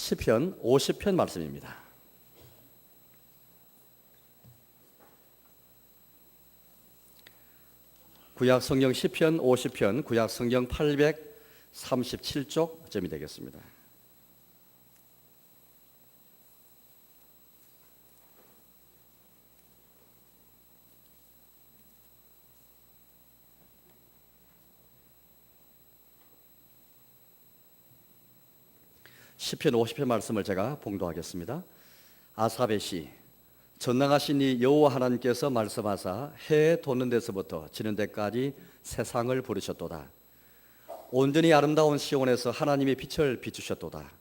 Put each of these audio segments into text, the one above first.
시편 50편 말씀입니다. 구약 성경 시편 50편, 구약 성경 837쪽쯤이 되겠습니다. 시편 50편 말씀을 제가 봉독하겠습니다. 아삽의 시. 전능하신 이 여호와 하나님께서 말씀하사 해 돋는 데서부터 지는 데까지 세상을 부르셨도다. 온전히 아름다운 시온에서 하나님의 빛을 비추셨도다.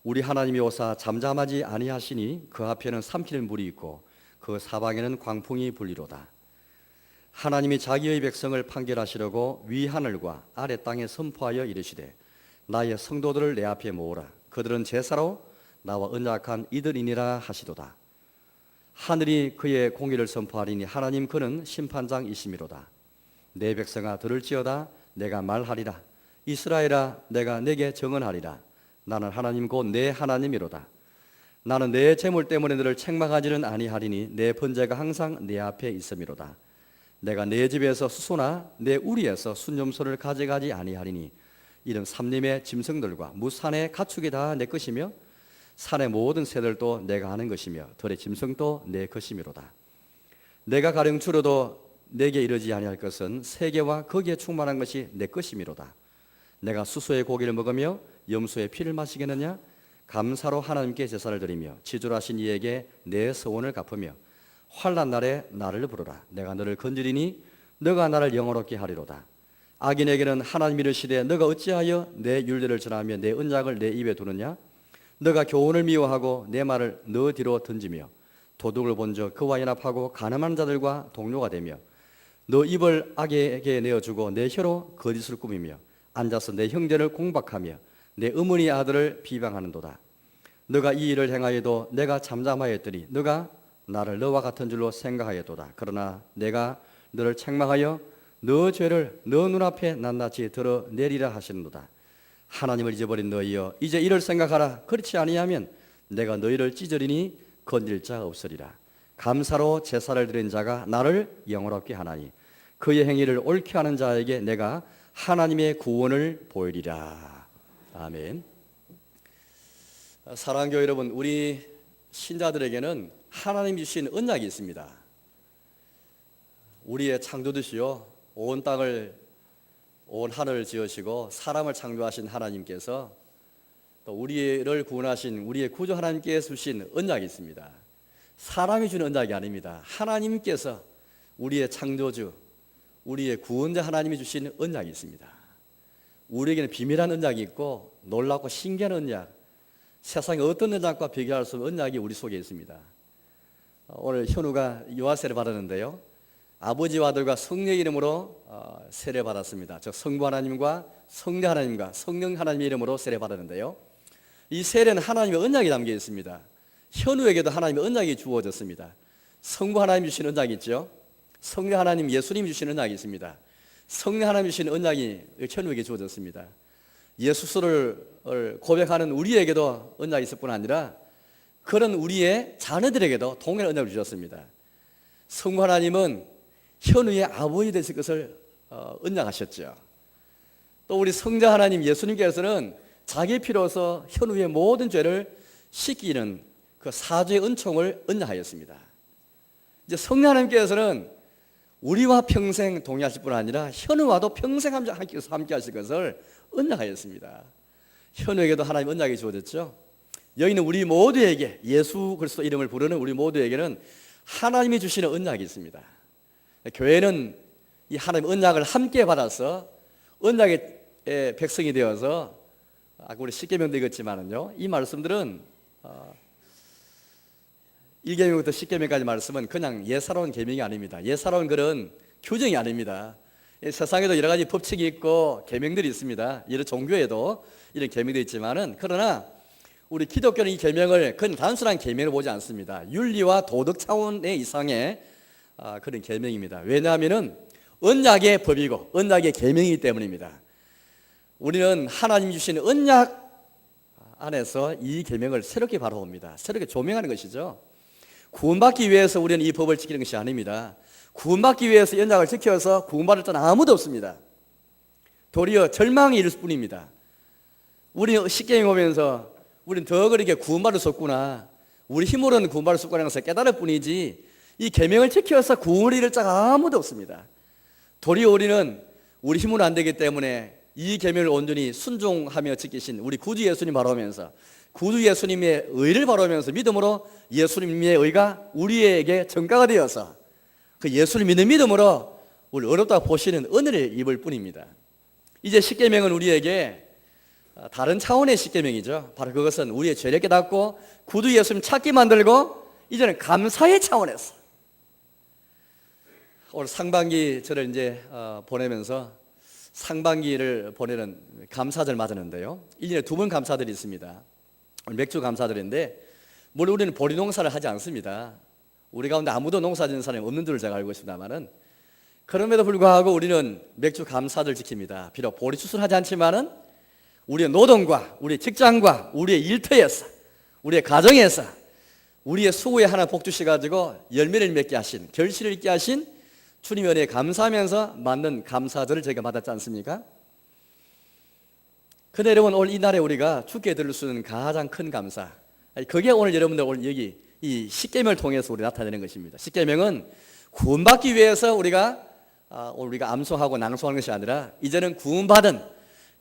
우리 하나님이 오사 잠잠하지 아니하시니 그 앞에는 삼키는 물이 있고 그 사방에는 광풍이 불리로다. 하나님이 자기의 백성을 판결하시려고 위 하늘과 아래 땅에 선포하여 이르시되 나의 성도들을 내 앞에 모으라. 그들은 제사로 나와 언약한 이들이니라 하시도다. 하늘이 그의 공의를 선포하리니 하나님 그는 심판장이시미로다. 내 백성아 들을지어다. 내가 말하리라. 이스라엘아 내가 내게 정언하리라. 나는 하나님 곧 내 하나님이로다. 나는 내 재물 때문에 너를 책망하지는 아니하리니 내 번제가 항상 내 앞에 있음이로다. 내가 내 집에서 수소나 내 우리에서 순념소를 가져가지 아니하리니 이는 삼림의 짐승들과 무산의 가축이 다 내 것이며 산의 모든 새들도 내가 하는 것이며 들의 짐승도 내 것이미로다. 내가 가령 줄어도 내게 이르지 아니할 것은 세계와 거기에 충만한 것이 내 것이미로다. 내가 수소의 고기를 먹으며 염소의 피를 마시겠느냐? 감사로 하나님께 제사를 드리며 지존하신 이에게 내 서원을 갚으며 환난 날에 나를 부르라. 내가 너를 건지리니 너가 나를 영화롭게 하리로다. 악인에게는 하나님 이르시되 너가 어찌하여 내 율례를 전하며 내 언약을 내 입에 두느냐? 너가 교훈을 미워하고 내 말을 너 뒤로 던지며 도둑을 본즉 그와 연합하고 가늠한 자들과 동료가 되며 너 입을 악에게 내어주고 내 혀로 거짓을 꾸미며 앉아서 내 형제를 공박하며 내 어머니 아들을 비방하는도다. 너가 이 일을 행하여도 내가 잠잠하였더니 너가 나를 너와 같은 줄로 생각하였도다. 그러나 내가 너를 책망하여 너 죄를 너 눈앞에 낱낱이 드러내리라 하시는도다. 하나님을 잊어버린 너희여 이제 이를 생각하라. 그렇지 아니하면 내가 너희를 찢으리니 건질 자 없으리라. 감사로 제사를 드린 자가 나를 영화롭게 하나니 그의 행위를 옳게 하는 자에게 내가 하나님의 구원을 보이리라. 아멘. 사랑하는 교회 여러분, 우리 신자들에게는 하나님 주신 언약이 있습니다. 우리의 창조주시요 온 땅을 온 하늘을 지으시고 사람을 창조하신 하나님께서 또 우리를 구원하신 우리의 구주 하나님께서 주신 언약이 있습니다. 사람이 주는 언약이 아닙니다. 하나님께서 우리의 창조주, 우리의 구원자 하나님이 주신 언약이 있습니다. 우리에게는 비밀한 언약이 있고 놀랍고 신기한 언약, 세상의 어떤 언약과 비교할 수 없는 언약이 우리 속에 있습니다. 오늘 현우가 유아세를 받았는데요, 아버지와 아들과 성령의 이름으로 세례 받았습니다. 즉 성부 하나님과 성자 하나님과 성령 하나님의 이름으로 세례 받았는데요, 이 세례는 하나님의 언약이 담겨 있습니다. 현우에게도 하나님의 언약이 주어졌습니다. 성부 하나님 주신 언약이 있죠. 성령 하나님 예수님 주신 언약이 있습니다. 성령 하나님 주신 언약이 현우에게 주어졌습니다. 예수를 고백하는 우리에게도 언약이 있을 뿐 아니라 그런 우리의 자녀들에게도 동일한 언약을 주셨습니다. 성부 하나님은 현우의 아버지 되실 것을 언약하셨죠. 또 우리 성자 하나님 예수님께서는 자기 피로서 현우의 모든 죄를 씻기는 그 사죄의 은총을 언약하였습니다. 이제 성령 하나님께서는 우리와 평생 동의하실 뿐 아니라 현우와도 평생 함께 하실 것을 언약하였습니다. 현우에게도 하나님 언약이 주어졌죠. 여기는 우리 모두에게 예수 그리스도 이름을 부르는 우리 모두에게는 하나님이 주시는 언약이 있습니다. 교회는 이 하나님 언약을 함께 받아서 언약의 백성이 되어서 아까 우리 십계명도 읽었지만은요, 이 말씀들은 1계명부터 10계명까지 말씀은 그냥 예사로운 계명이 아닙니다. 예사로운 그런 규정이 아닙니다. 세상에도 여러 가지 법칙이 있고 계명들이 있습니다. 이런 종교에도 이런 계명들이 있지만은 그러나 우리 기독교는 이 계명을 그냥 단순한 계명을 보지 않습니다. 윤리와 도덕 차원의 이상의 그런 계명입니다. 왜냐하면은 언약의 법이고 언약의 계명이기 때문입니다. 우리는 하나님 주신 언약 안에서 이 계명을 새롭게 바라봅니다. 새롭게 조명하는 것이죠. 구원받기 위해서 우리는 이 법을 지키는 것이 아닙니다. 구원받기 위해서 언약을 지켜서 구원받을 자는 아무도 없습니다. 도리어 절망이 이를 뿐입니다. 우리 십계명 오면서 우리는 더 그렇게 구원받을 수 없구나, 우리 힘으로는 구원받을 수 없구나 해서 깨달을 뿐이지 이 계명을 지켜서 구원을 이룰 자가 아무도 없습니다. 도리어 우리는 우리 힘으로 안 되기 때문에 이 계명을 온전히 순종하며 지키신 우리 구주 예수님 바라보면서 구주 예수님의 의를 바라보면서 믿음으로 예수님의 의가 우리에게 전가가 되어서 그 예수를 믿는 믿음으로 우리 어렵다고 보시는 은혜를 입을 뿐입니다. 이제 십계명은 우리에게 다른 차원의 십계명이죠. 바로 그것은 우리의 죄를 깨닫고 구주 예수님 찾게 만들고 이제는 감사의 차원에서 올 상반기 저를 이제 보내면서 상반기를 보내는 감사절 맞았는데요. 1년에 2번 감사들이 있습니다. 맥주 감사들인데 물론 우리는 보리 농사를 하지 않습니다. 우리 가운데 아무도 농사 짓는 사람이 없는 줄을 제가 알고 있습니다만은 그럼에도 불구하고 우리는 맥주 감사절 지킵니다. 비록 보리 추수를 하지 않지만은 우리의 노동과 우리의 직장과 우리의 일터에서 우리의 가정에서 우리의 수고에 하나 복 주셔가지고 열매를 맺게 하신 결실을 있게 하신 주님의 은혜에 감사하면서 만든 감사절을 저희가 받았지 않습니까? 근데 여러분 오늘 이 날에 우리가 주께 드릴 수 있는 가장 큰 감사, 그게 오늘 여러분들 오늘 여기 이 십계명을 통해서 우리 나타내는 것입니다. 십계명은 구원받기 위해서 우리가 암송하고 낭송하는 것이 아니라 이제는 구원받은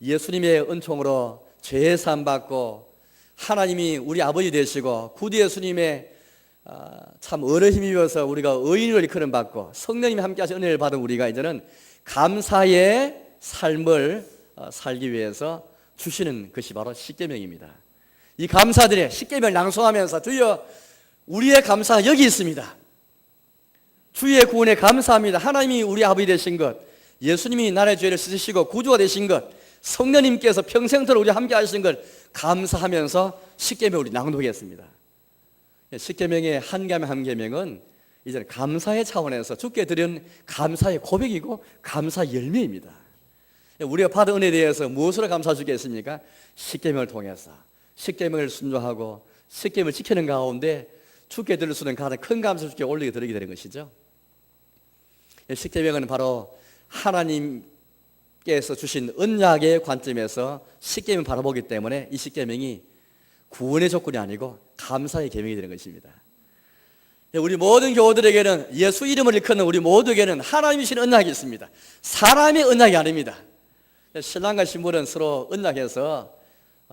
예수님의 은총으로 죄 사함 받고 하나님이 우리 아버지 되시고 구주 예수님의 참 어른 힘입어서 우리가 의인을 이끌음 받고 성령님이 함께 하신 은혜를 받은 우리가 이제는 감사의 삶을 살기 위해서 주시는 것이 바로 십계명입니다. 이 감사들의 십계명을 낭송하면서 주여 우리의 감사가 여기 있습니다. 주의 구원에 감사합니다. 하나님이 우리 아버지 되신 것, 예수님이 나의 죄를 씻으시고 구주가 되신 것, 성령님께서 평생토록 우리와 함께 하신 걸 감사하면서 십계명을 우리 낭독했습니다. 십계명의 한 계명 한 계명은 이제 감사의 차원에서 주께 드린 감사의 고백이고 감사 열매입니다. 우리가 받은 은혜에 대해서 무엇으로 감사주겠습니까? 십계명을 통해서 십계명을 순종하고 십계명을 지키는 가운데 주께 드릴 수 있는 가장 큰 감사 주께 올리게 드리게 되는 것이죠. 십계명은 바로 하나님께서 주신 언약의 관점에서 십계명을 바라보기 때문에 이 십계명이 구원의 조건이 아니고 감사의 계명이 되는 것입니다. 우리 모든 교우들에게는 예수 이름을 일컫는 우리 모두에게는 하나님이 주신 언약이 있습니다. 사람의 언약이 아닙니다. 신랑과 신부는 서로 언약해서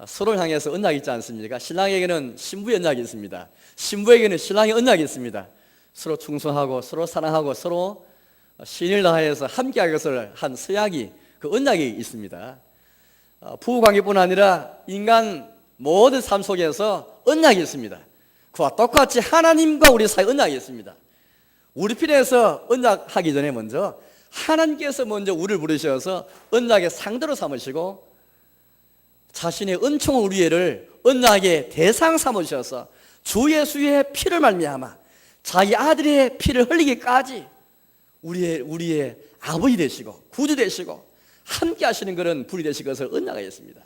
서로를 향해서 언약이 있지 않습니까? 신랑에게는 신부의 언약이 있습니다. 신부에게는 신랑의 언약이 있습니다. 서로 충성하고 서로 사랑하고 서로 신을 다해서 함께하는 것을 한 서약이 그 언약이 있습니다. 부부관계뿐 아니라 인간 모든 삶 속에서 언약이 있습니다. 그와 똑같이 하나님과 우리 사이에 언약이 있습니다. 우리 필요해서 언약하기 전에 먼저 하나님께서 먼저 우리를 부르셔서 언약의 상대로 삼으시고 자신의 은총을 우리를 언약의 대상 삼으셔서 주 예수의 피를 말미암아 자기 아들의 피를 흘리기까지 우리의 아버지 되시고 구주 되시고 함께 하시는 그런 분이 되실 것을 언약하였습니다.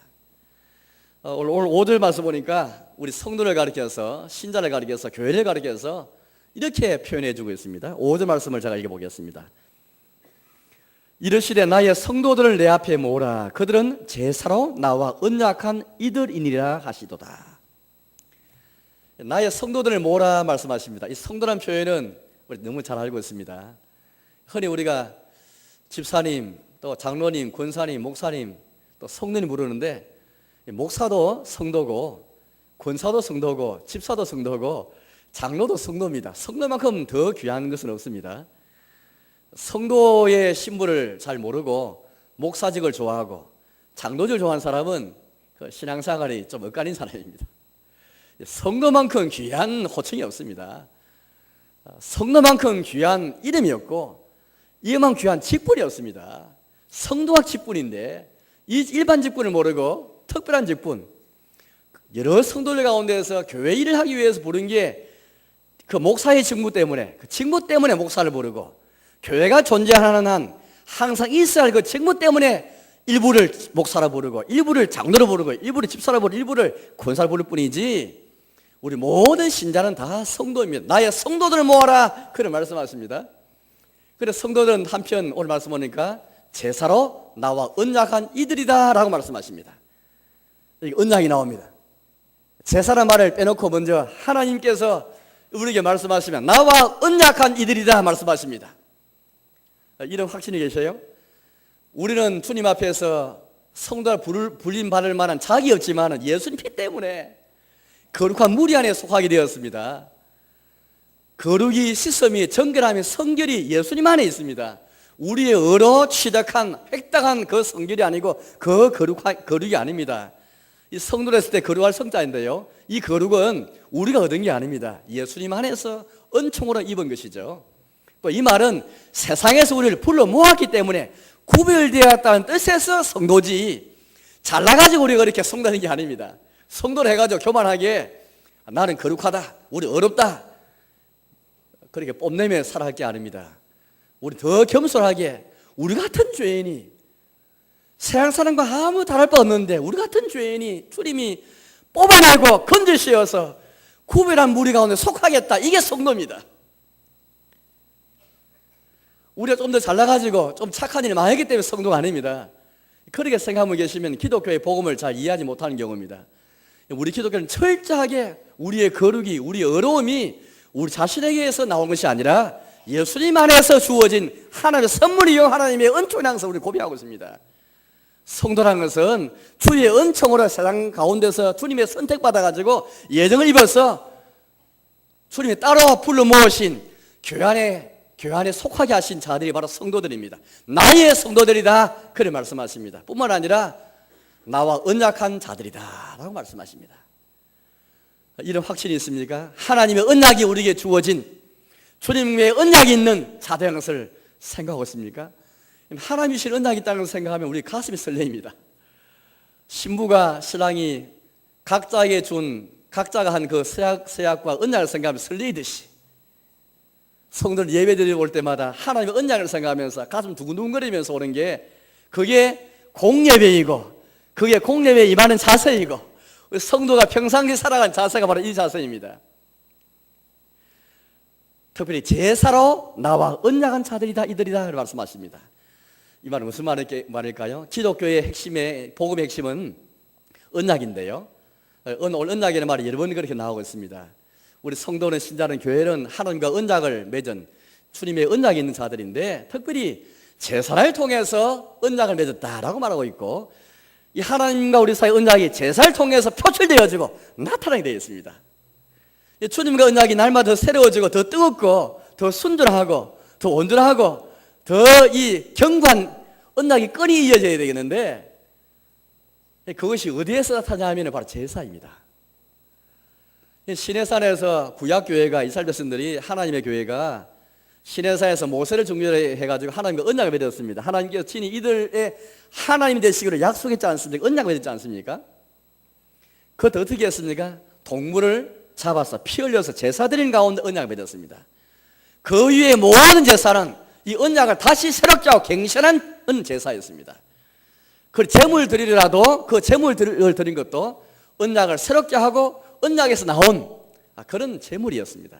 오늘 5절 말씀 보니까 우리 성도를 가리켜서 신자를 가리켜서 교회를 가리켜서 이렇게 표현해 주고 있습니다. 5절 말씀을 제가 읽어보겠습니다. 이르시되 나의 성도들을 내 앞에 모으라. 그들은 제사로 나와 언약한 이들이니라 하시도다. 나의 성도들을 모으라 말씀하십니다. 이 성도란 표현은 우리 너무 잘 알고 있습니다. 흔히 우리가 집사님, 또 장로님, 권사님, 목사님, 또 성도님 부르는데 목사도 성도고 권사도 성도고 집사도 성도고 장로도 성도입니다. 성도만큼 더 귀한 것은 없습니다. 성도의 신분을 잘 모르고 목사직을 좋아하고 장로직을 좋아하는 사람은 그 신앙생활이 좀 엇갈린 사람입니다. 성도만큼 귀한 호칭이 없습니다. 성도만큼 귀한 이름이 없고 이만큼 귀한 직분이 없습니다. 성도학 직분인데 이 일반 직분을 모르고 특별한 직분, 여러 성도들 가운데서 교회 일을 하기 위해서 부른 게 그 목사의 직무 때문에, 그 직무 때문에 목사를 부르고 교회가 존재하는 한 항상 있어야 할 그 직무 때문에 일부를 목사라 부르고 일부를 장로로 부르고 일부를 집사라 부르고 일부를 권사로 부를 뿐이지 우리 모든 신자는 다 성도입니다. 나의 성도들을 모아라 그런 말씀하십니다. 그래서 성도들은 한편 오늘 말씀 보니까 제사로 나와 언약한 이들이다 라고 말씀하십니다. 여기 언약이 나옵니다. 제사라는 말을 빼놓고 먼저 하나님께서 우리에게 말씀하시면 나와 언약한 이들이다 말씀하십니다. 이런 확신이 계셔요? 우리는 주님 앞에서 성도라 불림 받을 만한 자격이 없지만 예수님 피 때문에 거룩한 무리 안에 속하게 되었습니다. 거룩이 시섬이 정결함이 성결이 예수님 안에 있습니다. 우리의 의로 취득한 획득한 그 성결이 아니고 그 거룩이 아닙니다. 이 성도를 했을 때 거룩할 성자인데요, 이 거룩은 우리가 얻은 게 아닙니다. 예수님 안에서 은총으로 입은 것이죠. 또 이 말은 세상에서 우리를 불러 모았기 때문에 구별되었다는 뜻에서 성도지, 잘나가지고 우리가 그렇게 성도하는 게 아닙니다. 성도를 해가지고 교만하게 나는 거룩하다, 우리 어렵다 그렇게 뽐내며 살아갈 게 아닙니다. 우리 더 겸손하게 우리 같은 죄인이 세상 사람과 아무 다를 바 없는데 우리 같은 죄인이 주님이 뽑아내고 건지시어서 구별한 무리 가운데 속하겠다, 이게 성도입니다. 우리가 좀 더 잘나가지고 좀 착한 일을 많이 했기 때문에 성도가 아닙니다. 그렇게 생각하고 계시면 기독교의 복음을 잘 이해하지 못하는 경우입니다. 우리 기독교는 철저하게 우리의 거룩이, 우리의 어려움이 우리 자신에게서 나온 것이 아니라 예수님 안에서 주어진 하나님의 선물이요 하나님의 은총이 항상 우리 고백하고 있습니다. 성도라는 것은 주의 은총으로 세상 가운데서 주님의 선택받아가지고 예정을 입어서 주님이 따로 불러 모으신 교회 안에 속하게 하신 자들이 바로 성도들입니다. 나의 성도들이다 그렇게 말씀하십니다. 뿐만 아니라 나와 언약한 자들이다 라고 말씀하십니다. 이런 확신이 있습니까? 하나님의 언약이 우리에게 주어진 주님의 언약이 있는 자들인 것을 생각하고 있습니까? 하나님이 주신 언약이 있다는 걸 생각하면 우리 가슴이 설레입니다. 신부가 신랑이 각자가 한 그 서약과 언약을 생각하면 설레이듯이 성도들 예배드리러 올 때마다 하나님의 언약을 생각하면서 가슴 두근두근거리면서 오는 게 그게 공예배이고 그게 공예배에 임하는 자세이고 성도가 평상시 살아가는 자세가 바로 이 자세입니다. 특별히 제사로 나와 언약한 자들이다 이들이다 말씀하십니다. 이 말은 무슨 말일까요? 기독교의 핵심의 복음의 핵심은 언약인데요, 오늘 언약이라는 말이 여러 번 그렇게 나오고 있습니다. 우리 성도는 신자는 교회는 하나님과 언약을 맺은 주님의 언약이 있는 자들인데 특별히 제사를 통해서 언약을 맺었다라고 말하고 있고 이 하나님과 우리 사이의 언약이 제사를 통해서 표출되어지고 나타나게 되어 있습니다. 주님과 언약이 날마다 더 새로워지고 더 뜨겁고 더 순전하고 더 온전하고 더 이 견고한 언약이 끈이 이어져야 되겠는데 그것이 어디에서 나타나냐면 바로 제사입니다. 시내산에서 구약교회가 이스라엘 백성들이 하나님의 교회가 시내산에서 모세를 중심으로 해가지고 하나님과 언약을 맺었습니다. 하나님께서 친히 이들의 하나님이 되시기로 약속했지 않습니까? 언약을 맺었지 않습니까? 그것도 어떻게 했습니까? 동물을 잡아서 피 흘려서 제사 드리는 가운데 언약을 맺었습니다. 그 위에 모든 제사는 이 언약을 다시 새롭게 하고 갱신한 제사였습니다. 그 제물 드리더라도 그 제물 드린 것도 언약을 새롭게 하고 언약에서 나온 그런 제물이었습니다.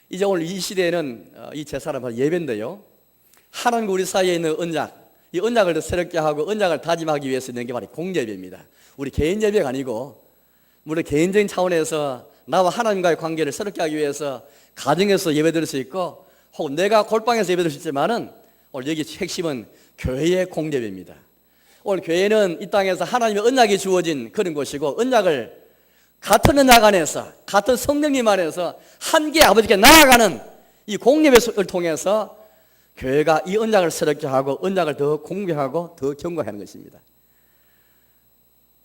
이제 오늘 이 시대에는 이 제사는 바로 예배인데요, 하나님과 우리 사이에 있는 언약, 이 언약을 더 새롭게 하고 언약을 다짐하기 위해서 있는 게 바로 공예배입니다. 우리 개인 예배가 아니고 물론 개인적인 차원에서 나와 하나님과의 관계를 새롭게 하기 위해서 가정에서 예배드릴 수 있고 혹은 내가 골방에서 예배드릴 수 있지만은 오늘 여기 핵심은 교회의 공예배입니다. 오늘 교회는 이 땅에서 하나님의 언약이 주어진 그런 곳이고 언약을 같은 언약 안에서 같은 성령님 안에서 함께 아버지께 나아가는 이 공예배를 통해서 교회가 이 언약을 새롭게 하고 언약을 더 공개하고 더 견고하는 것입니다.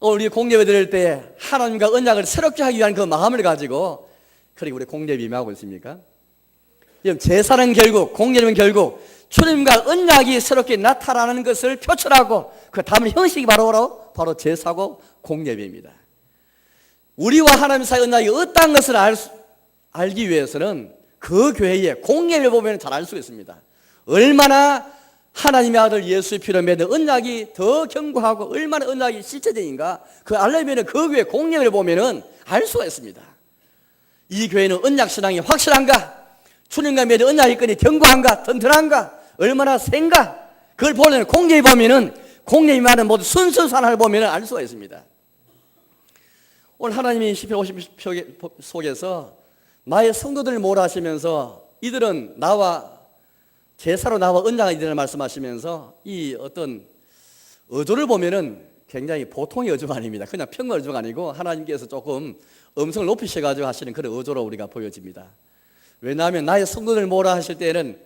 오늘 우리 공예배 드릴 때 하나님과 언약을 새롭게 하기 위한 그 마음을 가지고 그렇게 우리 공예배 임하고 있습니까? 제사는 결국, 공예는 결국 주님과 언약이 새롭게 나타나는 것을 표출하고 그 담은 형식이 바로 제사고 공예배입니다. 우리와 하나님 사이 언약이 어떤 것을 알기 위해서는 그 교회의 공예배 보면 잘 알 수 있습니다. 얼마나 하나님의 아들 예수의 피로 맺은 언약이 더 견고하고 얼마나 언약이 실체적인가, 그 알려면 그 교회 공력을 보면은 알 수가 있습니다. 이 교회는 언약 신앙이 확실한가, 주님과 맺은 언약이 끈이 견고한가, 튼튼한가, 얼마나 센가, 그걸 보려면 공력이 보면은, 공력이 많은 모두 순수산을 보면은 알 수가 있습니다. 오늘 하나님이 시편 50편 속에서 나의 성도들을 모으라 하시면서 이들은 나와 제사로 나와 언약한 이들을 말씀하시면서 이 어떤 어조를 보면은 굉장히 보통의 어조가 아닙니다. 그냥 평범한 어조가 아니고 하나님께서 조금 음성을 높이셔가지고 하시는 그런 어조로 우리가 보여집니다. 왜냐하면 나의 성도들 모으라 하실 때는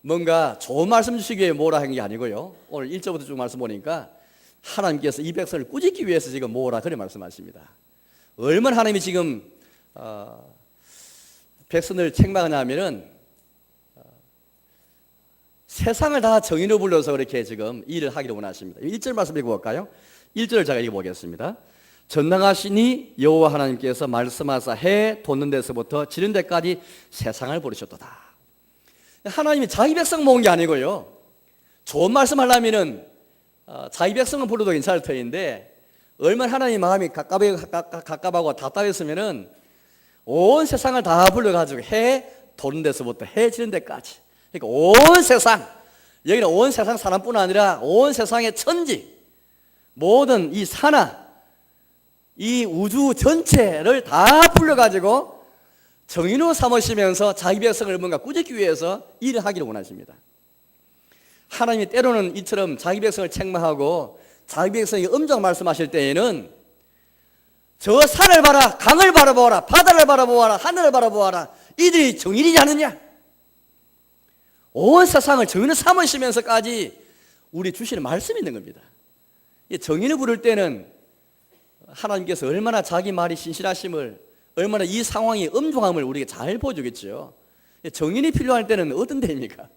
뭔가 좋은 말씀 주시기 위해 모으라 한 게 아니고요. 오늘 1절부터 쭉 말씀 보니까 하나님께서 이 백성을 꾸짖기 위해서 지금 모으라 그렇게 말씀하십니다. 얼마나 하나님이 지금 백성을 책망하냐면은 세상을 다 정의로 불러서 그렇게 지금 일을 하기를 원하십니다. 1절 말씀 읽어볼까요? 1절을 제가 읽어보겠습니다. 전능하시니 여호와 하나님께서 말씀하사 해 돋는 데서부터 지는 데까지 세상을 부르셨도다. 하나님이 자기 백성 모은 게 아니고요, 좋은 말씀 하려면은 자기 백성은 불러도 괜찮을 터인데 얼마나 하나님 마음이 갑갑하고 답답했으면은 온 세상을 다 불러가지고 해 돋는 데서부터 해 지는 데까지, 그러니까 온 세상, 여기는 온 세상 사람뿐 아니라 온 세상의 천지, 모든 이 산하, 이 우주 전체를 다 불러가지고 정인으로 삼으시면서 자기 백성을 뭔가 꾸짖기 위해서 일을 하기를 원하십니다. 하나님이 때로는 이처럼 자기 백성을 책망하고 자기 백성이 음정 말씀하실 때에는 저 산을 봐라, 강을 바라보아라, 바다를 바라보아라, 하늘을 바라보아라, 이들이 정인이지 않느냐, 온 세상을 정인으로 삼으시면서까지 우리 주시는 말씀이 있는 겁니다. 정인을 부를 때는 하나님께서 얼마나 자기 말이 신실하심을, 얼마나 이 상황이 엄중함을 우리에게 잘 보여주겠죠. 정인이 필요할 때는 어떤 때입니까?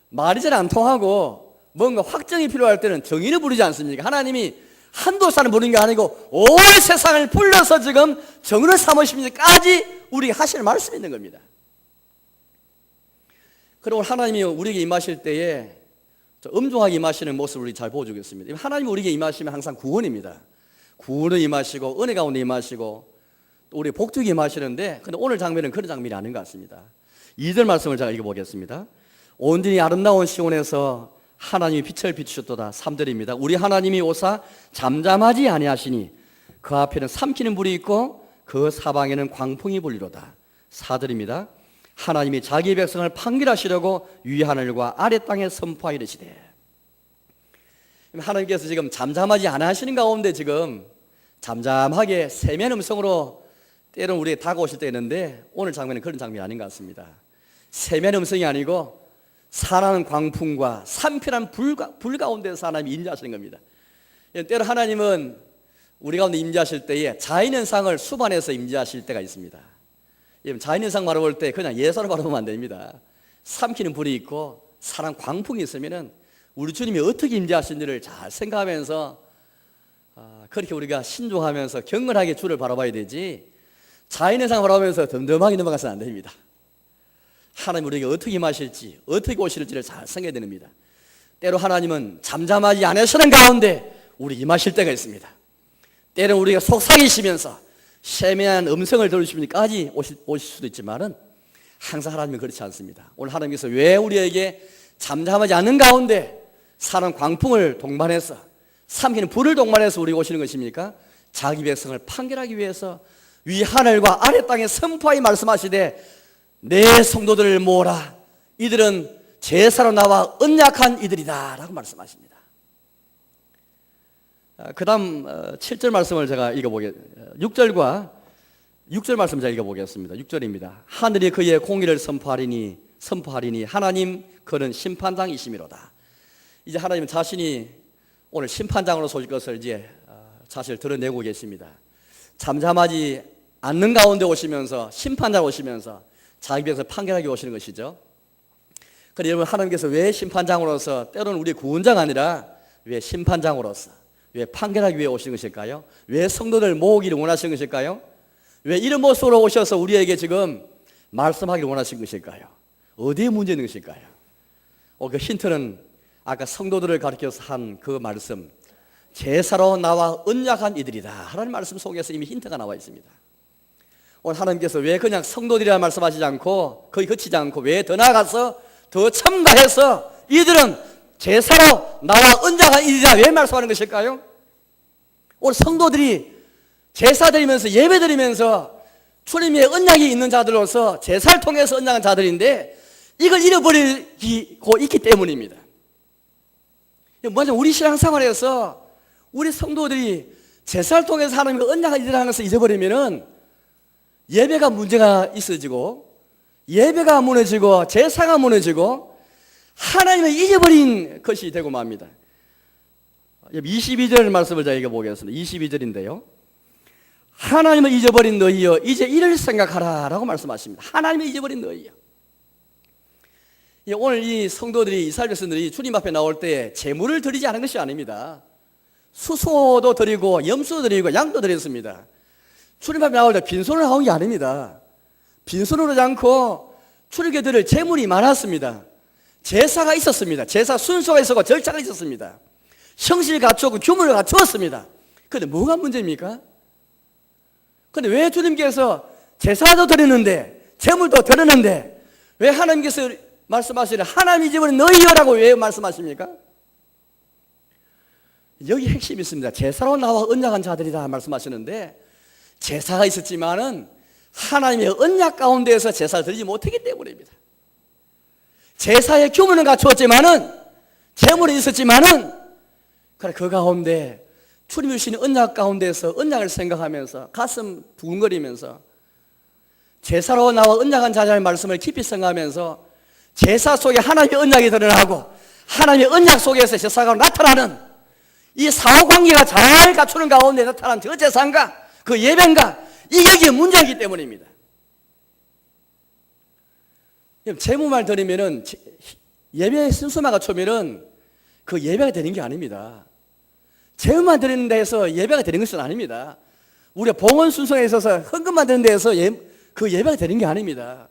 말이 잘 안 통하고 뭔가 확정이 필요할 때는 정인을 부르지 않습니까? 하나님이 한두 사람 부르는 게 아니고 온 세상을 불러서 지금 정인을 삼으시면서까지 우리에게 하시는 말씀이 있는 겁니다. 그리고 하나님이 우리에게 임하실 때에 엄중하게 임하시는 모습을 우리 잘 보여주겠습니다. 하나님이 우리에게 임하시면 항상 구원입니다. 구원을 임하시고 은혜 가운데 임하시고 또 우리 복주기 임하시는데, 근데 오늘 장면은 그런 장면이 아닌 것 같습니다. 2절 말씀을 제가 읽어보겠습니다. 온전히 아름다운 시온에서 하나님이 빛을 비추셨도다. 3절입니다. 우리 하나님이 오사 잠잠하지 아니하시니 그 앞에는 삼키는 불이 있고 그 사방에는 광풍이 불리로다. 4절입니다. 하나님이 자기 백성을 판결하시려고 위 하늘과 아래 땅에 선포하이르시되. 하나님께서 지금 잠잠하지 않으시는 가운데 지금 잠잠하게 세면 음성으로 때로는 우리에게 다가오실 때 있는데, 오늘 장면은 그런 장면이 아닌 것 같습니다. 세면 음성이 아니고 사나운 광풍과 산편한 불 가운데서 하나님이 임재하시는 겁니다. 때로 하나님은 우리 가운데 임재하실 때에 자연현상을 수반해서 임재하실 때가 있습니다. 자연현상 바라볼 때 그냥 예사로 바라보면 안 됩니다. 삼키는 불이 있고 사나운 광풍이 있으면은 우리 주님이 어떻게 임재하신지를 잘 생각하면서 그렇게 우리가 신중하면서 경건하게 주를 바라봐야 되지, 자연현상 바라보면서 덤덤하게 넘어가서는 안 됩니다. 하나님 우리에게 어떻게 임하실지, 어떻게 오실지를 잘 생각해야 됩니다. 때로 하나님은 잠잠하지 않으시는 가운데 우리 임하실 때가 있습니다. 때로는 우리가 속삭이시면서 세미한 음성을 들으시면까지 오실 수도 있지만은 항상 하나님은 그렇지 않습니다. 오늘 하나님께서 왜 우리에게 잠잠하지 않는 가운데 사는 광풍을 동반해서 삼키는 불을 동반해서 우리가 오시는 것입니까? 자기 백성을 판결하기 위해서 위 하늘과 아래 땅에 선포하여 말씀하시되 내 성도들을 모으라, 이들은 제사로 나와 언약한 이들이다 라고 말씀하십니다. 그 다음 7절 말씀을 제가 6절 말씀 제가 읽어보겠습니다. 6절입니다. 하늘이 그의 공의를 선포하리니 하나님 그는 심판장이시미로다. 이제 하나님은 자신이 오늘 심판장으로서 오실 것을 이제 사실 드러내고 계십니다. 잠잠하지 않는 가운데 오시면서 심판자로 오시면서 자기 백성을 판결하게 오시는 것이죠. 그런데 여러분, 하나님께서 왜 심판장으로서, 때로는 우리 구원자가 아니라 왜 심판장으로서, 왜 판결하기 위해 오시는 것일까요? 왜 성도들 모으기를 원하시는 것일까요? 왜 이런 모습으로 오셔서 우리에게 지금 말씀하기를 원하시는 것일까요? 어디에 문제 있는 것일까요? 그 힌트는 아까 성도들을 가리켜서 한 그 말씀, 제사로 나와 언약한 이들이다 하나님 말씀 속에서 이미 힌트가 나와 있습니다. 오늘 하나님께서 왜 그냥 성도들이라 말씀하시지 않고 거의 그치지 않고 왜 더 나아가서 더 첨가해서 이들은 제사로 나와 언약한 이들이라 왜 말씀하는 것일까요? 오늘 성도들이 제사 드리면서 예배 드리면서 주님의 언약이 있는 자들로서 제사를 통해서 언약한 자들인데 이걸 잃어버리고 있기 때문입니다. 먼저 우리 신앙생활에서 우리 성도들이 제사를 통해서 하나님과 언약을 이루는 것을 잊어버리면은 예배가 문제가 있어지고 예배가 무너지고 제사가 무너지고 하나님을 잊어버린 것이 되고 맙니다. 22절 말씀을 제가 읽어보겠습니다. 22절인데요. 하나님을 잊어버린 너희여 이제 이를 생각하라 라고 말씀하십니다. 하나님을 잊어버린 너희여. 오늘 이 성도들이 이스라엘 백성들이 주님 앞에 나올 때 제물을 드리지 않은 것이 아닙니다. 수소도 드리고 염소도 드리고 양도 드렸습니다. 주님 앞에 나올 때 빈손으로 나온 게 아닙니다. 빈손으로 오지 않고 주님께 드릴 제물이 많았습니다. 제사가 있었습니다. 제사 순서가 있었고 절차가 있었습니다. 형식을 갖추었고 규모를 갖추었습니다. 그런데 뭐가 문제입니까? 그런데 왜 주님께서 제사도 드리는데 제물도 드리는데 왜 하나님께서 말씀하시는 하나님 잊어버린 너희여라고 왜 말씀하십니까? 여기 핵심이 있습니다. 제사로 나와 언약한 자들이다 말씀하시는데 제사가 있었지만은 하나님의 언약 가운데에서 제사를 드리지 못했기 때문입니다. 제사의 규모는 갖추었지만은 제물은 있었지만은 그 가운데 주님이 주시는 언약 가운데서 언약을 생각하면서 가슴 두근거리면서 제사로 나와 언약한 자의 말씀을 깊이 생각하면서 제사 속에 하나님의 언약이 드러나고 하나님의 언약 속에서 제사가 나타나는 이 사후관계가 잘 갖추는 가운데 나타난 그 제사인가 그 예배인가 이게 문제이기 때문입니다. 제물만 드리면은 예배 순서만 갖추면은 그 예배가 되는 게 아닙니다. 제물만 드리는 데에서 예배가 되는 것은 아닙니다. 우리가 봉헌 순서에 있어서 헌금만 드리는 데에서 그 예배가 되는 게 아닙니다.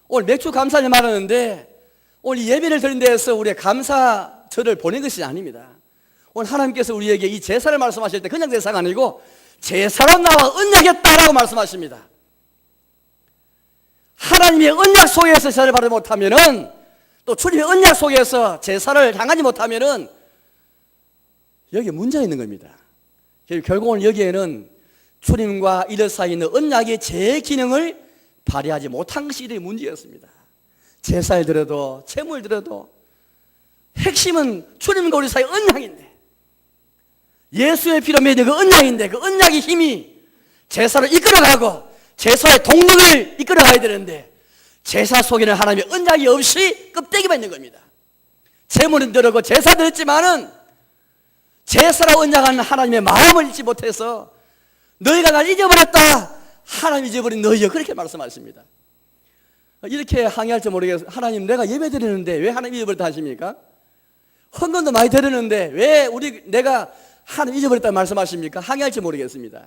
오늘 맥주 감사를 말하는데 오늘 예배를 드리는 데에서 우리의 감사절을 보낸 것이 아닙니다. 오늘 하나님께서 우리에게 이 제사를 말씀하실 때 그냥 제사가 아니고 제사로 나와 언약했다라고 말씀하십니다. 하나님의 언약 속에서 제사를 받지 못하면은 또 주님의 언약 속에서 제사를 향하지 못하면은 여기에 문제가 있는 겁니다. 결국은 여기에는 주님과 이들 사이에 있는 언약의 제 기능을 발휘하지 못한 것이 이들의 문제였습니다. 제사를 드려도 제물을 드려도 핵심은 주님과 우리 사이의 언약인데 예수의 피로 맺은 그 언약인데 그 언약의 힘이 제사를 이끌어가고 제사의 동력을 이끌어가야 되는데 제사 속에는 하나님의 언약이 없이 껍데기만 있는 겁니다. 제물은 드리고 제사 드렸지만은 제사라고 언약한 하나님의 마음을 잊지 못해서 너희가 날 잊어버렸다 하나님 잊어버린 너희여 그렇게 말씀하십니다. 이렇게 항의할지 모르겠어요. 하나님 내가 예배 드리는데 왜 하나님 잊어버렸다 하십니까? 헌금도 많이 드리는데 왜 내가 하나님 잊어버렸다 말씀하십니까? 항의할지 모르겠습니다.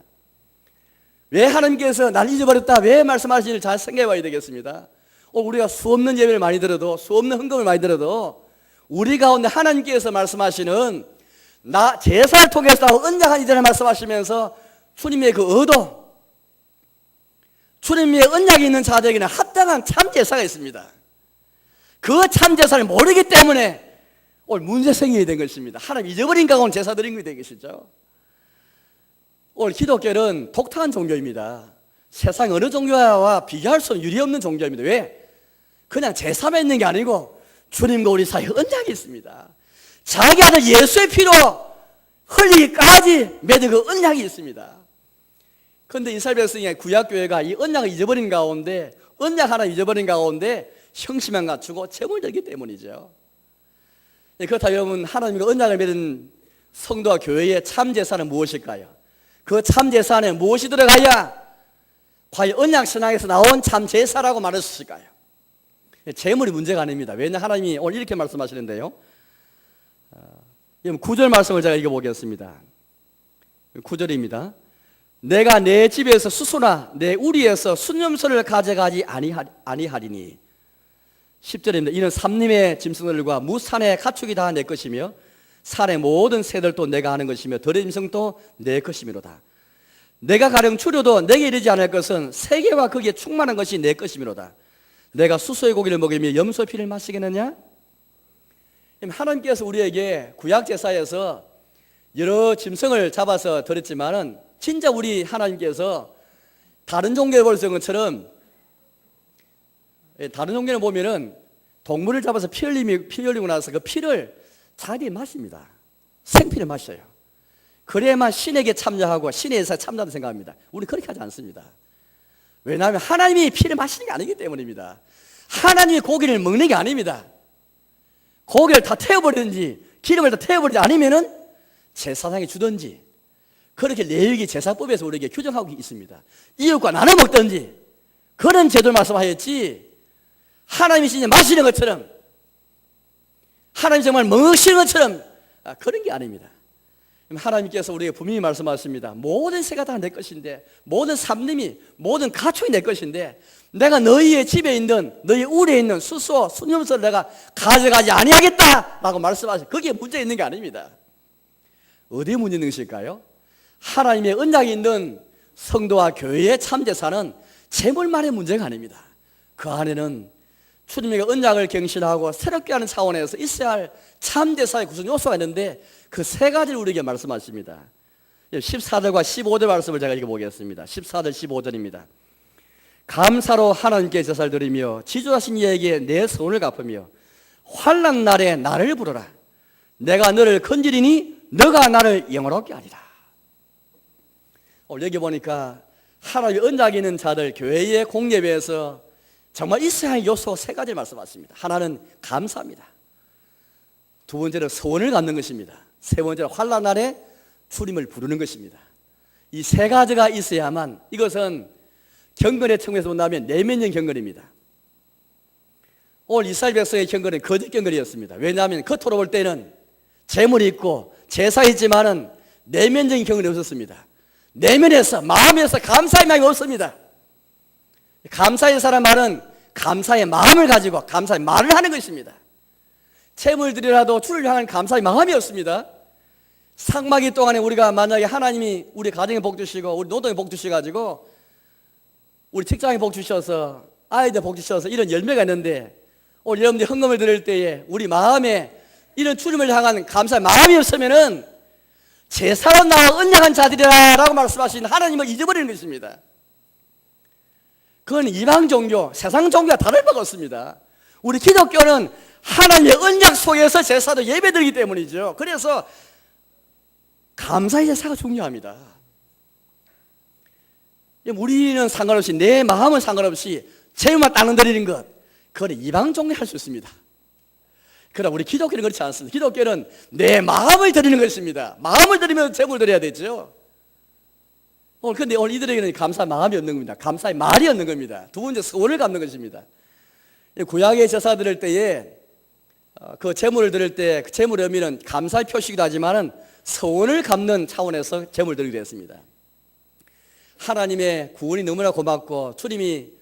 왜 하나님께서 날 잊어버렸다 왜 말씀하시는지 잘 생각해 봐야 되겠습니다. 우리가 수없는 예배를 많이 들어도 수없는 헌금을 많이 들어도 우리 가운데 하나님께서 말씀하시는 나 제사를 통해서 언약한 이들을 말씀하시면서 주님의 그 의도 주님의 언약이 있는 자들에게는 합당한 참 제사가 있습니다. 그 참 제사를 모르기 때문에 오늘 문제 생기게 된 것입니다. 하나님 잊어버린 가운데 제사 드린 것이 된 것이죠. 오늘 기독교는 독특한 종교입니다. 세상 어느 종교와 비교할 수 없는 유리없는 종교입니다. 왜? 그냥 제사만 있는 게 아니고 주님과 우리 사이에 언약이 있습니다. 자기 아들 예수의 피로 흘리기까지 맺은 그 언약이 있습니다. 그런데 이스라엘 백성의 구약교회가 이 언약을 잊어버린 가운데 언약 하나 잊어버린 가운데 형식만 갖추고 제물 들기 때문이죠. 그렇다면 하나님과 언약을 맺은 성도와 교회의 참 제사는 무엇일까요? 그 참 제사 안에 무엇이 들어가야 과연 언약 신앙에서 나온 참 제사라고 말할 수 있을까요? 제물이 문제가 아닙니다. 왜냐하면 하나님이 오늘 이렇게 말씀하시는데요. 9절 말씀을 제가 읽어보겠습니다. 9절입니다. 내가 내 집에서 수소나 내 우리에서 순염소를 가져가지 아니하리니 10절입니다. 이는 삼림의 짐승들과 무산의 가축이 다 내 것이며 산의 모든 새들도 내가 하는 것이며 들의 짐승도 내 것이미로다. 내가 가령 추려도 내게 이르지 않을 것은 세계와 거기에 충만한 것이 내 것이미로다. 내가 수소의 고기를 먹이며 염소의 피를 마시겠느냐? 하나님께서 우리에게 구약 제사에서 여러 짐승을 잡아서 드렸지만은 진짜 우리 하나님께서 다른 종교에 볼 수 있는 것처럼, 다른 종교는 보면은 동물을 잡아서 피 흘리고 나서 그 피를 자기들이 마십니다. 생피를 마셔요. 그래야만 신에게 참여하고 신의 제사에 참여한다고 생각합니다. 우리는 그렇게 하지 않습니다. 왜냐하면 하나님이 피를 마시는 게 아니기 때문입니다. 하나님이 고기를 먹는 게 아닙니다. 고기를 다 태워버리든지 기름을 다 태워버리지 아니면은 제사장이 주든지, 그렇게 레위기 제사법에서 우리에게 규정하고 있습니다. 이웃과 나눠 먹든지 그런 제도를 말씀하였지, 하나님이 진짜 마시는 것처럼, 하나님이 정말 먹으시는 것처럼 그런 게 아닙니다. 하나님께서 우리에게 분명히 말씀하십니다. 모든 새가 다 내 것인데, 모든 삼림이, 모든 가축이 내 것인데, 내가 너희의 집에 있는, 너희 우리에 있는 수소, 순염소를 내가 가져가지 아니하겠다라고 말씀하시고, 거기에 문제 있는 게 아닙니다. 어디에 문제 있는 것일까요? 하나님의 언약이 있는 성도와 교회의 참제사는 재물만의 문제가 아닙니다. 그 안에는 주님의 언약을 경신하고 새롭게 하는 차원에서 있어야 할 참제사의 구성 요소가 있는데, 그 세 가지를 우리에게 말씀하십니다. 14절과 15절 말씀을 제가 읽어보겠습니다. 14절 15절입니다. 감사로 하나님께 제사를 드리며 지존하신 이에게 내 선을 갚으며 환난 날에 나를 부르라. 내가 너를 건지리니 너가 나를 영화롭게 하리라. 오늘 여기 보니까 하나님의 언약이 있는 자들, 교회의 공예배에서 정말 있어야 할 요소 세 가지를 말씀하십니다. 하나는 감사입니다. 두 번째는 소원을 갖는 것입니다. 세 번째는 환난 날에 주님을 부르는 것입니다. 이 세 가지가 있어야만, 이것은 경건의 측면에서 본다면 내면적 경건입니다. 오늘 이스라엘 백성의 경건은 거짓 경건이었습니다. 왜냐하면 겉으로 볼 때는 재물이 있고 제사 있지만은 내면적인 경건이 없었습니다. 내면에서, 마음에서 감사의 마음이 없습니다. 감사의 사람 말은 감사의 마음을 가지고 감사의 말을 하는 것입니다. 재물 드리라도 주를 향한 감사의 마음이 없습니다. 상반기 동안에 우리가 만약에 하나님이 우리 가정에 복 주시고 우리 노동에 복 주셔가지고 우리 직장에 복 주셔서 아이들 복 주셔서 이런 열매가 있는데, 오늘 여러분들이 헌금을 드릴 때에 우리 마음에 이런 주님을 향한 감사의 마음이 없으면은 제사로 나와 언약한 자들이라고 말씀하신 하나님을 잊어버리는 것입니다. 그건 이방 종교, 세상 종교와 다를 바가 없습니다. 우리 기독교는 하나님의 언약 속에서 제사도 예배드리기 때문이죠. 그래서 감사의 제사가 중요합니다. 우리는 상관없이, 내 마음은 상관없이 재물만 딱 드리는 것, 그건 이방 종교에 할 수 있습니다. 그러나 우리 기독교는 그렇지 않습니다. 기독교는 내 마음을 드리는 것입니다. 마음을 드리면 재물 드려야 되죠. 그런데 오늘 이들에게는 감사의 마음이 없는 겁니다. 감사의 말이 없는 겁니다. 두 번째, 소원을 갚는 것입니다. 구약의 제사 드릴 때에 그 재물을 드릴 때 그 재물의 의미는 감사의 표시이기도 하지만은 소원을 갚는 차원에서 재물을 드리게 됐습니다. 하나님의 구원이 너무나 고맙고 주님이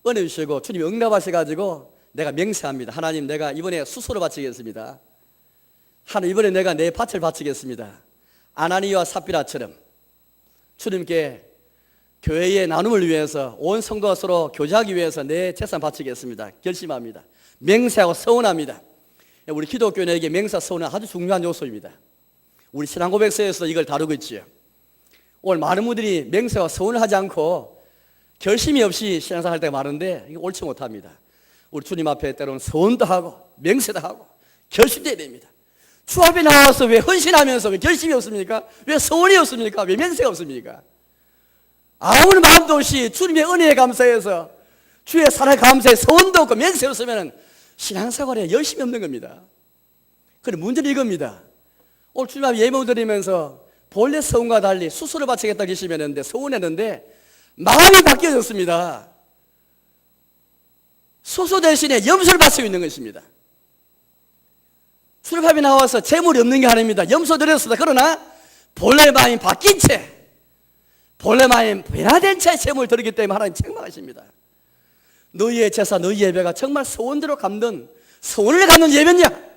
은혜 주시고 주님이 응답하셔가지고 내가 맹세합니다. 하나님, 내가 이번에 수소를 바치겠습니다. 하나님, 이번에 내가 내 밭을 바치겠습니다. 아나니와 삽비라처럼 주님께 교회의 나눔을 위해서, 온 성도가 서로 교제하기 위해서 내 재산 바치겠습니다. 결심합니다. 맹세하고 서원합니다. 우리 기독교인에게 맹세 서원은 아주 중요한 요소입니다. 우리 신앙고백서에서 이걸 다루고 있지요. 오늘 많은 분들이 맹세와 서원을 하지 않고 결심이 없이 신앙생활 할 때가 많은데 이거 옳지 못합니다. 우리 주님 앞에 때로는 서원도 하고 맹세도 하고 결심도 해야 됩니다. 주 앞에 나와서 왜 헌신하면서 왜 결심이 없습니까? 왜 서원이 없습니까? 왜 맹세가 없습니까? 아무런 마음도 없이 주님의 은혜에 감사해서 주의 사랑에 감사해 서원도 없고 맹세 없으면 신앙생활에 열심이 없는 겁니다. 그런데 문제는 이겁니다. 오늘 주님 앞에 예물 드리면서 본래 서원과 달리 수소를 바치겠다 계시면는데 서원했는데 마음이 바뀌어졌습니다. 수소 대신에 염소를 바치고 있는 것입니다. 주님 앞에 나와서 재물이 없는 게 아닙니다. 염소 드렸습니다. 그러나 본래 마음이 바뀐 채, 본래 마음이 변화된 채 재물을 드리기 때문에 하나님 책망하십니다. 너희의 제사, 너희 예배가 정말 소원대로 갚는, 소원을 갚는 예배냐?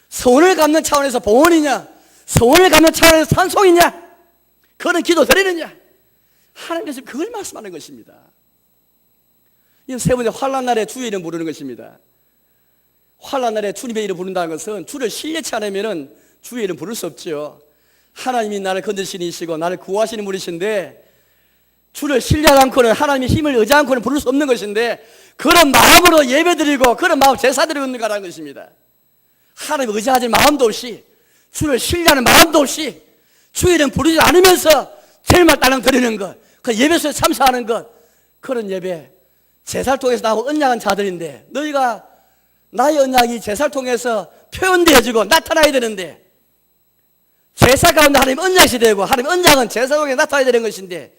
소원을 갚는 차원에서 봉헌이냐? 소원을 갚는 차원에서 찬송이냐? 그런 기도 드리느냐? 하나님께서 그걸 말씀하는 것입니다. 이건 세 번째, 환난날에 주의 이름 부르는 것입니다. 환난날에 주님의 이름 부른다는 것은 주를 신뢰치 않으면 주의 이름 부를 수 없죠. 하나님이 나를 건드시는 이시고 나를 구하시는 분이신데 주를 신뢰하지 않고는, 하나님의 힘을 의지하지 않고는 부를 수 없는 것인데, 그런 마음으로 예배드리고 그런 마음 제사드리고 있는 거라는 것입니다. 하나님 의지하지 마음도 없이, 주를 신뢰하는 마음도 없이 주의 이름 부르지 않으면서 제일만 딸랑 드리는 것, 그 예배소에 참석하는 것, 그런 예배, 제사를 통해서 나하고 언약한 자들인데, 너희가 나의 언약이 제사를 통해서 표현되어지고 나타나야 되는데, 제사 가운데 하나님 언약이 되고 하나님 언약은 제사 통해 나타나야 되는 것인데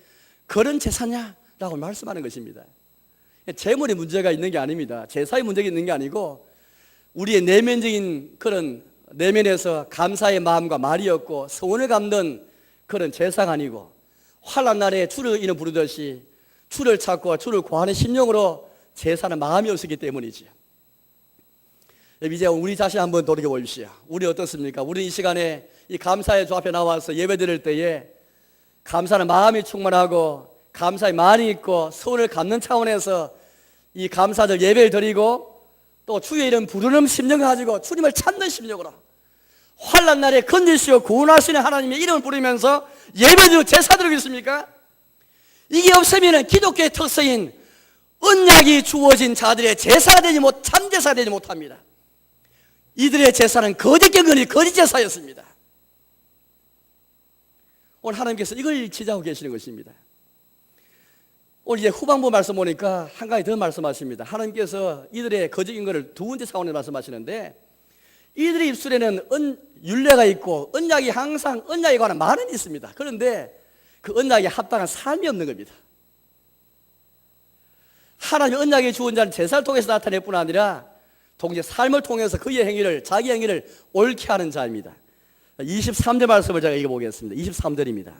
그런 제사냐라고 말씀하는 것입니다. 재물의 문제가 있는 게 아닙니다. 제사의 문제가 있는 게 아니고 우리의 내면적인 그런 내면에서 감사의 마음과 말이었고 소원을 갚는 그런 제사가 아니고, 환난날에 주를 이름 부르듯이 주를 찾고 주를 구하는 심령으로 제사는 마음이 없었기 때문이지요. 이제 우리 자신 한번 돌이켜보십시오. 우리 어떻습니까? 우리 이 시간에 이 감사의 주 앞에 나와서 예배 드릴 때에 감사는 마음이 충만하고 감사의 마음이 있고 소원을 갚는 차원에서 이 감사들 예배를 드리고 또 주의 이름 부르는 심령을 가지고 주님을 찾는 심령으로 환난날에 건지시고 구원하시는 하나님의 이름을 부르면서 예배드리고 제사드리고 있습니까? 이게 없으면 기독교의 특성인 언약이 주어진 자들의 제사가 되지 못, 참제사가 되지 못합니다. 이들의 제사는 거짓 경건이 거짓 제사였습니다. 오늘 하나님께서 이걸 지적하고 계시는 것입니다. 오늘 이제 후반부 말씀 보니까 한 가지 더 말씀하십니다. 하나님께서 이들의 거짓 경건을 두 번째 차원에서 말씀하시는데, 이들의 입술에는 율례가 있고 언약이 항상 언약에 관한 말은 있습니다. 그런데 그 언약에 합당한 삶이 없는 겁니다. 하나님의 언약에 주은 자는 제사를 통해서 나타낼 뿐 아니라 동시에 삶을 통해서 그의 행위를, 자기 행위를 옳게 하는 자입니다. 23절 말씀을 제가 읽어보겠습니다. 23절입니다.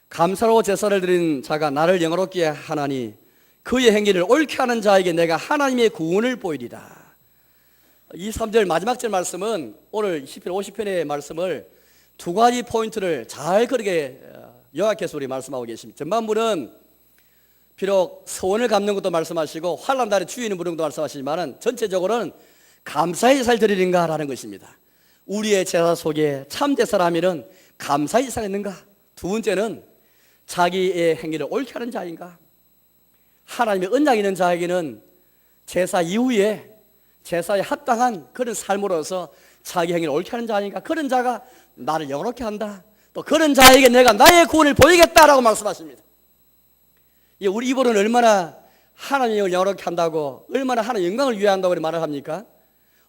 감사로 제사를 드린 자가 나를 영화롭게 하나니 그의 행위를 옳게 하는 자에게 내가 하나님의 구원을 보이리라. 23절 마지막 절 말씀은 오늘 시편 50편의 말씀을 두 가지 포인트를 잘 그렇게 요약해서 우리 말씀하고 계십니다. 전반부는 비록 소원을 갚는 것도 말씀하시고 환난날에 주의 이름 부르는 것도 말씀하시지만 전체적으로는 감사의 제사를 드리는가라는 것입니다. 우리의 제사 속에 참 제사라면은 감사의 제사가 있는가? 두 번째는 자기의 행위를 옳게 하는 자인가? 하나님의 언약이 있는 자에게는 제사 이후에 제사에 합당한 그런 삶으로서 자기 행위를 옳게 하는 자인가? 그런 자가 나를 영원롭게 한다. 또 그런 자에게 내가 나의 구원을 보이겠다라고 말씀하십니다. 우리 이분은 얼마나 하나님을 영원롭게 한다고, 얼마나 하나님의 영광을 위한다고 말을 합니까?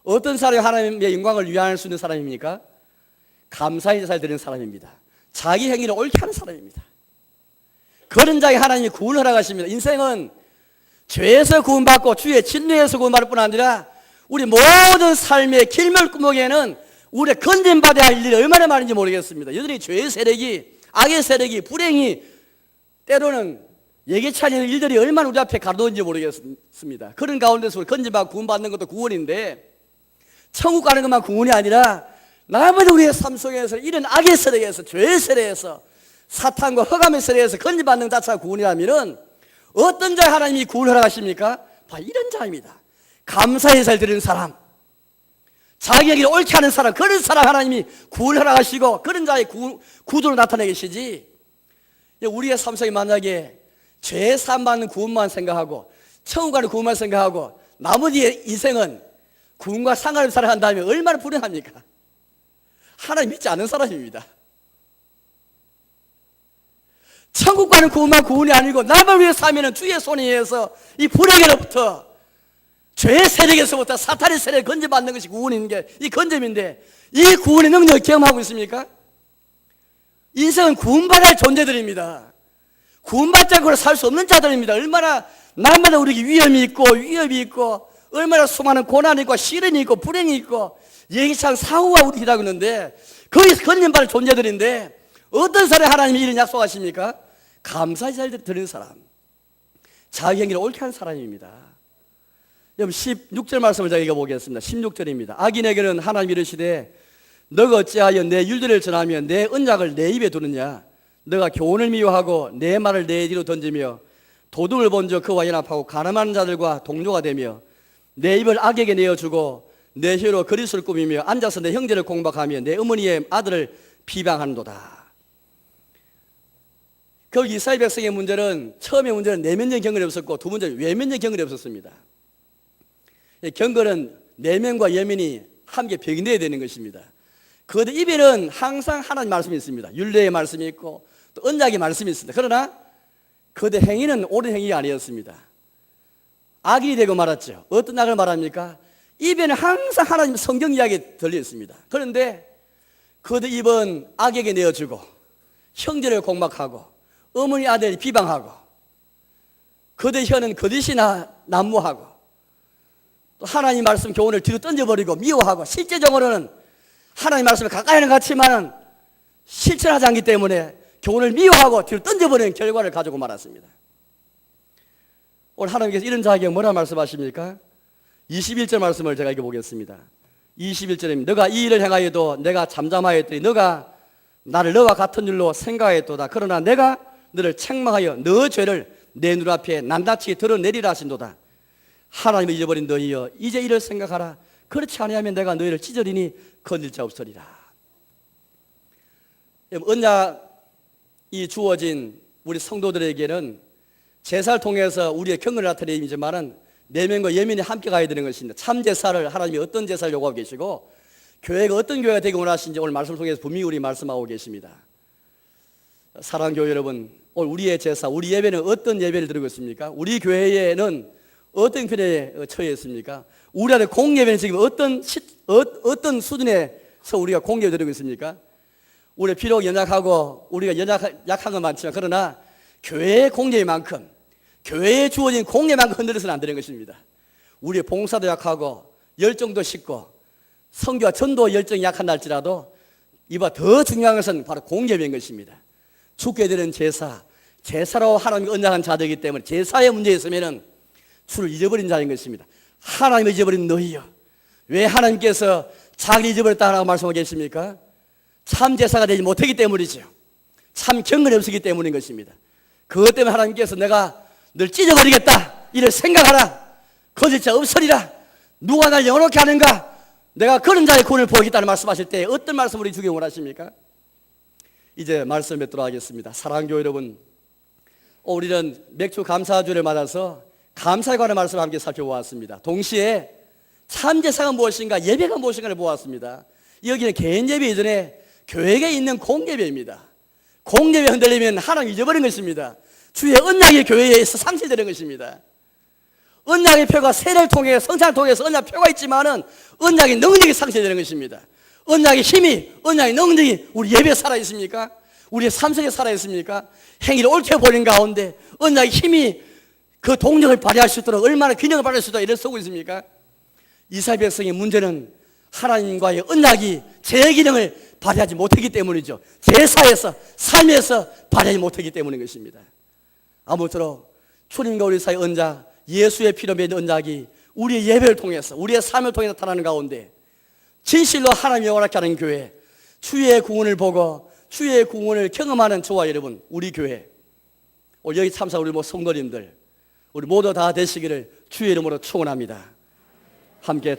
어떤 사람이 하나님의 영광을 위할 수 있는 사람입니까? 감사의 제사를 드리는 사람입니다. 자기 행위를 옳게 하는 사람입니다. 그런 자에게 하나님이 구원을 허락하십니다. 인생은 죄에서 구원받고 주의 진리에서 구원받을 뿐 아니라 우리 모든 삶의 길물구멍에는 우리의 건진받아야 할 일이 얼마나 많은지 모르겠습니다. 여전히 죄의 세력이, 악의 세력이, 불행이 때로는 예기치 않은 일들이 얼마나 우리 앞에 가로놓은지 모르겠습니다. 그런 가운데서 우리 건진받고 구원받는 것도 구원인데, 천국 가는 것만 구원이 아니라 남은 우리의 삶 속에서 이런 악의 세력에서, 죄의 세력에서, 사탄과 흑암의 세력에서 건진받는 자체가 구원이라면 어떤 자에 하나님이 구원을 허락하십니까? 바로 이런 자입니다. 감사의 제사를 드리는 사람, 자기에게 옳게 하는 사람, 그런 사람 하나님이 구원을 허락하시고 그런 자의 구도를 나타내 계시지, 우리의 삶 속에 만약에 죄 사함받는 구원만 생각하고 천국 가는 구원만 생각하고 나머지 인생은 구원과 상관없이 살아간다면 얼마나 불행합니까? 하나님 믿지 않는 사람입니다. 천국 가는 구원만 구원이 아니고 나를 위해 살면 주의 손에 의해서 이 불행으로부터, 죄의 세력에서부터 사탄의 세력을 건져받는 것이 구원인 게 이 건점인데, 이 구원의 능력을 경험하고 있습니까? 인생은 구원받아야 할 존재들입니다. 구원받지 않고는 살 수 없는 자들입니다. 얼마나 날마다 우리에게 위험이 있고 얼마나 수많은 고난이 있고 시련이 있고 불행이 있고 예기치 않은 사고가 우리 기다리고 있는데, 거기서 건진받을 존재들인데 어떤 사람이 하나님이 이런 약속하십니까? 감사의 제사를 드리는 사람, 자기 행위를 옳게 하는 사람입니다. 여러분 16절 말씀을 제가 읽어보겠습니다. 16절입니다. 악인에게는 하나님이 이르시되 너가 어찌하여 내 율례를 전하며 내 언약을 내 입에 두느냐. 너가 교훈을 미워하고 내 말을 내 뒤로 던지며 도둑을 본저 그와 연합하고 가늠하는 자들과 동료가 되며 내 입을 악에게 내어주고 내 혀로 거리수를 꾸미며 앉아서 내 형제를 공박하며 내 어머니의 아들을 비방하는도다. 그 이스라엘 백성의 문제는 처음의 문제는 내면적 경건이 없었고 두 번째는 외면적 경건이 없었습니다. 경건은 내면과 외면이 함께 병행되어야 되는 것입니다. 그들 입에는 항상 하나님 말씀이 있습니다. 율례의 말씀이 있고 또 언약의 말씀이 있습니다. 그러나 그들 행위는 옳은 행위가 아니었습니다. 악인이 되고 말았죠. 어떤 악을 말합니까? 입에는 항상 하나님 성경 이야기 들려 있습니다. 그런데 그들 입은 악에게 내어주고 형제를 공박하고 어머니 아들을 비방하고 그들 혀는 거짓이나 난무하고 또 하나님 말씀 교훈을 뒤로 던져버리고 미워하고 실제적으로는 하나님 말씀을 가까이 하는 것 같지만 실천하지 않기 때문에 교훈을 미워하고 뒤로 던져버리는 결과를 가지고 말았습니다. 오늘 하나님께서 이런 자에게 뭐라 말씀하십니까? 21절 말씀을 제가 읽어보겠습니다. 21절입니다. 너가 이 일을 행하여도 내가 잠잠하였더니 너가 나를 너와 같은 일로 생각하였도다. 그러나 내가 너를 책망하여 너 죄를 내 눈앞에 낱낱이 드러내리라 하신도다. 하나님을 잊어버린 너희여 이제 이를 생각하라. 그렇지 아니하면 내가 너희를 찢으리니 건질 자 없으리라. 언약이 주어진 우리 성도들에게는 제사를 통해서 우리의 경건을 나타내지만은 내면과 외면이 함께 가야 되는 것입니다. 참 제사를 하나님이 어떤 제사를 요구하고 계시고 교회가 어떤 교회가 되기 원하시는지 오늘 말씀 통해서 분명히 우리 말씀하고 계십니다. 사랑하는 교회 여러분, 오늘 우리의 제사, 우리 예배는 어떤 예배를 드리고 있습니까? 우리 교회에는 어떤 편에 처해 있습니까? 우리한테 공예배는 지금 어떤 수준에서 우리가 공예배 드리고 있습니까? 우리 비록 연약하고 우리가 약한 건 많지만 그러나 교회의 공예만큼 교회에 주어진 공예만큼 흔들려서는 안 되는 것입니다. 우리의 봉사도 약하고 열정도 식고 선교와 전도 열정이 약한 날지라도 이보다 더 중요한 것은 바로 공예배인 것입니다. 죽게 되는 제사로 하나님과 언약한 자들이기 때문에 제사의 문제에 있으면 주를 잊어버린 자인 것입니다. 하나님을 잊어버린 너희여 왜 하나님께서 자기를 잊어버렸다라고 말씀하고 계십니까? 참 제사가 되지 못하기 때문이죠. 참 경건이 없었기 때문인 것입니다. 그것 때문에 하나님께서 내가 널 찢어버리겠다 이를 생각하라. 거짓자 없으리라. 누가 날 영원하게 하는가? 내가 그런 자의 구원을 보이겠다는 말씀하실 때 어떤 말씀을 우리 주기 원하십니까? 이제 말씀 맺도록 하겠습니다. 사랑하는 교회 여러분, 우리는 맥주 감사주를 맞아서 감사에 관한 말씀을 함께 살펴보았습니다. 동시에 참제사가 무엇인가 예배가 무엇인가를 보았습니다. 여기는 개인 예배 이전에 교회에 있는 공예배입니다. 공예배 흔들리면 하나님 잊어버린 것입니다. 주의 언약이 교회에서 상실되는 것입니다. 언약의 표가 세례를 통해 성찬을 통해서 언약 표가 있지만은 언약의 능력이 상실되는 것입니다. 언약의 힘이, 언약의 능력이 우리 예배에 살아있습니까? 우리의 삶 속에 살아있습니까? 행위를 옳게 보이는 가운데 언약의 힘이 그 동력을 발휘할 수 있도록 얼마나 균형을 발휘할 수 있도록 이를 쓰고 있습니까? 이스라엘 백성의 문제는 하나님과의 언약이 제 기능을 발휘하지 못하기 때문이죠. 제사에서 삶에서 발휘하지 못하기 때문인 것입니다. 아무쪼록 주님과 우리 사이의 언약, 예수의 피로 맺은 언약이 우리의 예배를 통해서 우리의 삶을 통해 나타나는 가운데 진실로 하나님이 원하게 하는 교회, 주의 구원을 보고 주의 구원을 경험하는 저와 여러분, 우리 교회, 오늘 여기 참사 우리 성도님들 우리 모두 다 되시기를 주의 이름으로 축원합니다. 함께